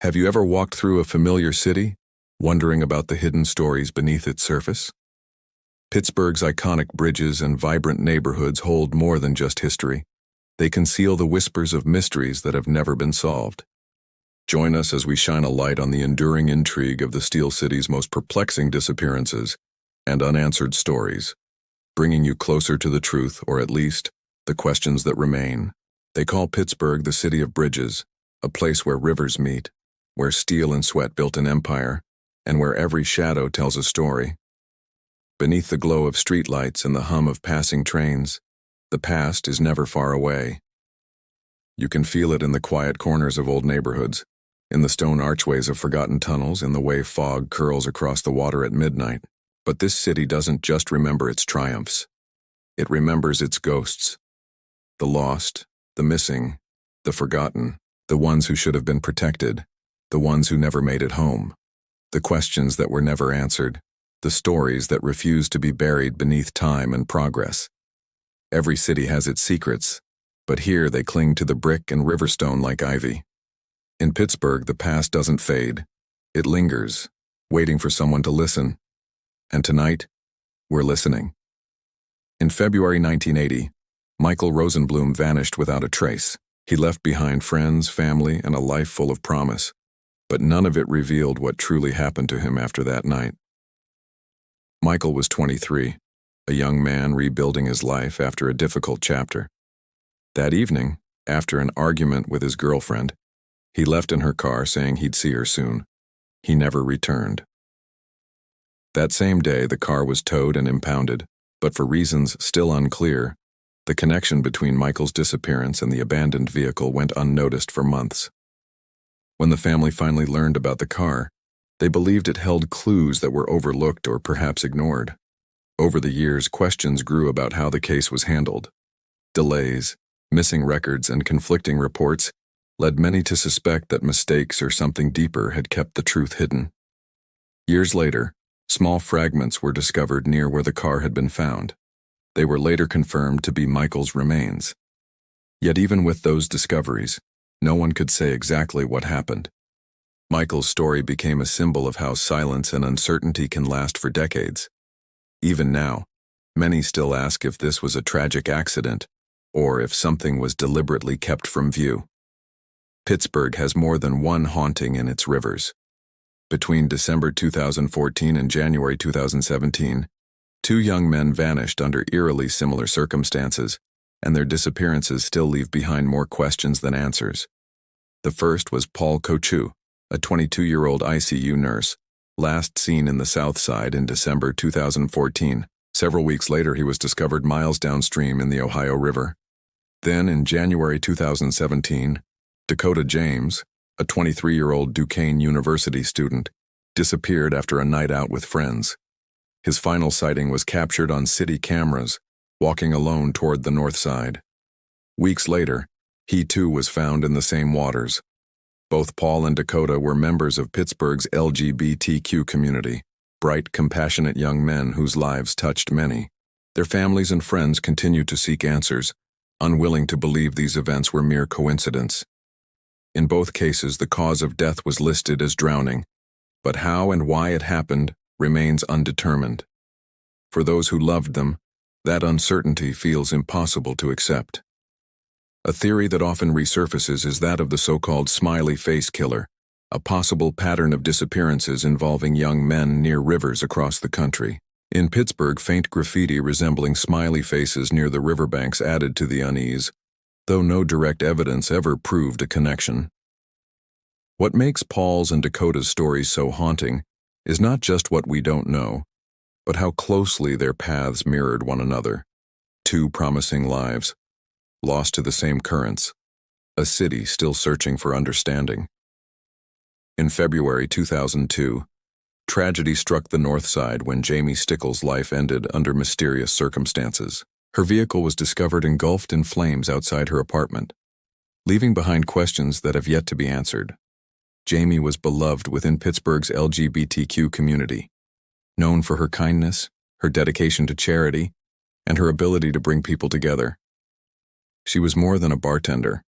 Have you ever walked through a familiar city, wondering about the hidden stories beneath its surface? Pittsburgh's iconic bridges and vibrant neighborhoods hold more than just history. They conceal the whispers of mysteries that have never been solved. Join us as we shine a light on the enduring intrigue of the Steel City's most perplexing disappearances and unanswered stories, bringing you closer to the truth, or at least, the questions that remain. They call Pittsburgh the city of bridges, a place where rivers meet, where steel and sweat built an empire, and where every shadow tells a story. Beneath the glow of streetlights and the hum of passing trains, the past is never far away. You can feel it in the quiet corners of old neighborhoods, in the stone archways of forgotten tunnels, in the way fog curls across the water at midnight. But this city doesn't just remember its triumphs. It remembers its ghosts. The lost, the missing, the forgotten, the ones who should have been protected, the ones who never made it home, the questions that were never answered, the stories that refuse to be buried beneath time and progress. Every city has its secrets, but here they cling to the brick and riverstone like ivy. In Pittsburgh, the past doesn't fade. It lingers, waiting for someone to listen. And tonight, we're listening. In February 1980, Michael Rosenblum vanished without a trace. He left behind friends, family, and a life full of promise, but none of it revealed what truly happened to him after that night. Michael was 23, a young man rebuilding his life after a difficult chapter. That evening, after an argument with his girlfriend, he left in her car saying he'd see her soon. He never returned. That same day, the car was towed and impounded, but for reasons still unclear, the connection between Michael's disappearance and the abandoned vehicle went unnoticed for months. When the family finally learned about the car, they believed it held clues that were overlooked or perhaps ignored. Over the years, questions grew about how the case was handled. Delays, missing records, and conflicting reports led many to suspect that mistakes or something deeper had kept the truth hidden. Years later, small fragments were discovered near where the car had been found. They were later confirmed to be Michael's remains. Yet even with those discoveries, no one could say exactly what happened. Michael's story became a symbol of how silence and uncertainty can last for decades. Even now, many still ask if this was a tragic accident or if something was deliberately kept from view. Pittsburgh has more than one haunting in its rivers. Between December 2014 and January 2017, 2 young men vanished under eerily similar circumstances, and their disappearances still leave behind more questions than answers. The first was Paul Kochu, a 22-year-old ICU nurse, last seen in the South Side in December 2014. Several weeks later, he was discovered miles downstream in the Ohio River. Then, in January 2017, Dakota James, a 23-year-old Duquesne University student, disappeared after a night out with friends. His final sighting was captured on city cameras, walking alone toward the north side. Weeks later, he too was found in the same waters. Both Paul and Dakota were members of Pittsburgh's LGBTQ community, bright, compassionate young men whose lives touched many. Their families and friends continued to seek answers, unwilling to believe these events were mere coincidence. In both cases, the cause of death was listed as drowning, but how and why it happened remains undetermined. For those who loved them, that uncertainty feels impossible to accept. A theory that often resurfaces is that of the so-called smiley face killer, a possible pattern of disappearances involving young men near rivers across the country. In Pittsburgh, faint graffiti resembling smiley faces near the riverbanks added to the unease, though no direct evidence ever proved a connection. What makes Paul's and Dakota's stories so haunting is not just what we don't know, but how closely their paths mirrored one another. 2 promising lives, lost to the same currents, a city still searching for understanding. In February 2002, tragedy struck the north side when Jamie Stickle's life ended under mysterious circumstances. Her vehicle was discovered engulfed in flames outside her apartment, leaving behind questions that have yet to be answered. Jamie was beloved within Pittsburgh's LGBTQ community, known for her kindness, her dedication to charity, and her ability to bring people together. She was more than a bartender.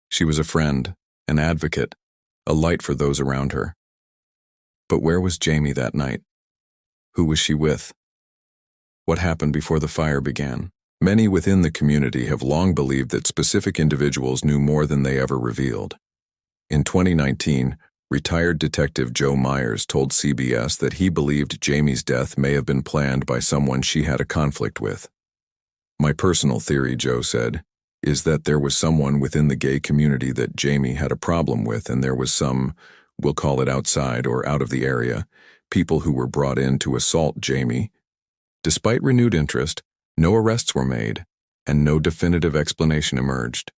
She was a friend, an advocate, a light for those around her. But where was Jamie that night? Who was she with? What happened before the fire began? Many within the community have long believed that specific individuals knew more than they ever revealed. In 2019, retired Detective Joe Myers told CBS that he believed Jamie's death may have been planned by someone she had a conflict with. My personal theory, Joe said, is that there was someone within the gay community that Jamie had a problem with, and there was some, we'll call it outside or out of the area, people who were brought in to assault Jamie. Despite renewed interest, no arrests were made, and no definitive explanation emerged.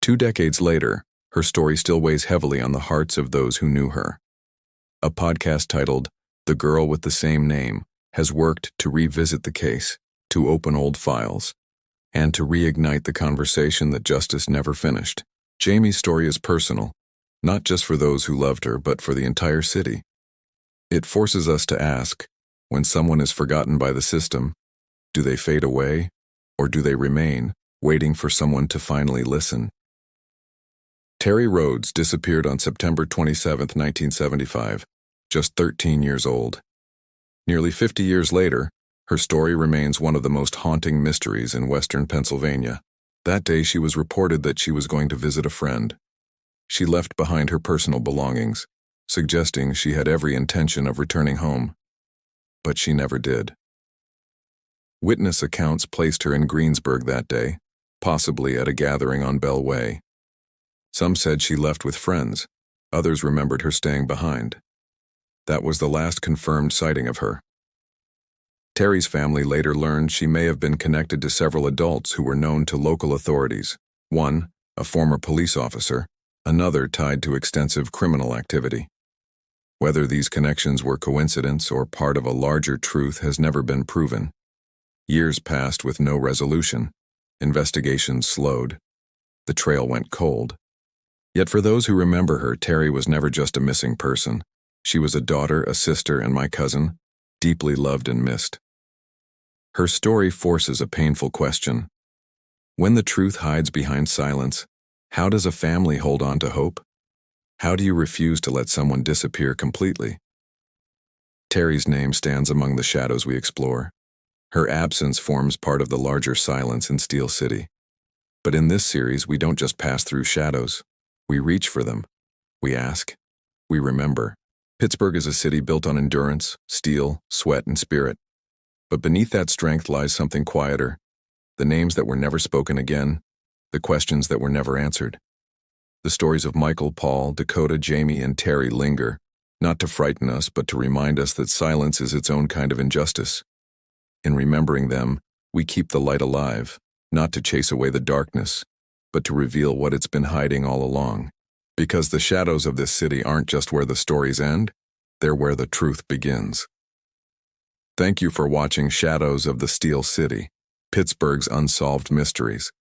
2 decades later, her story still weighs heavily on the hearts of those who knew her. A podcast titled The Girl with the Same Name has worked to revisit the case, to open old files, and to reignite the conversation that justice never finished. Jamie's story is personal, not just for those who loved her, but for the entire city. It forces us to ask, when someone is forgotten by the system, do they fade away, or do they remain, waiting for someone to finally listen? Terry Rhodes disappeared on September 27, 1975, just 13 years old. Nearly 50 years later, her story remains one of the most haunting mysteries in western Pennsylvania. That day she was reported that she was going to visit a friend. She left behind her personal belongings, suggesting she had every intention of returning home. But she never did. Witness accounts placed her in Greensburg that day, possibly at a gathering on Bell Way. Some said she left with friends, others remembered her staying behind. That was the last confirmed sighting of her. Terry's family later learned she may have been connected to several adults who were known to local authorities. One, a former police officer, another tied to extensive criminal activity. Whether these connections were coincidence or part of a larger truth has never been proven. Years passed with no resolution. Investigations slowed. The trail went cold. Yet for those who remember her, Terry was never just a missing person. She was a daughter, a sister, and my cousin, deeply loved and missed. Her story forces a painful question. When the truth hides behind silence, how does a family hold on to hope? How do you refuse to let someone disappear completely? Terry's name stands among the shadows we explore. Her absence forms part of the larger silence in Steel City. But in this series, we don't just pass through shadows. We reach for them. We ask. We remember. Pittsburgh is a city built on endurance, steel, sweat, and spirit. But beneath that strength lies something quieter. The names that were never spoken again. The questions that were never answered. The stories of Michael, Paul, Dakota, Jamie, and Terry linger, not to frighten us, but to remind us that silence is its own kind of injustice. In remembering them, we keep the light alive, not to chase away the darkness, but to reveal what it's been hiding all along. Because the shadows of this city aren't just where the stories end, they're where the truth begins. Thank you for watching Shadows of the Steel City, Pittsburgh's Unsolved Mysteries.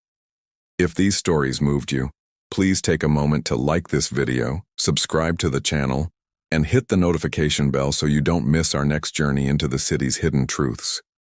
If these stories moved you, please take a moment to like this video, subscribe to the channel, and hit the notification bell so you don't miss our next journey into the city's hidden truths.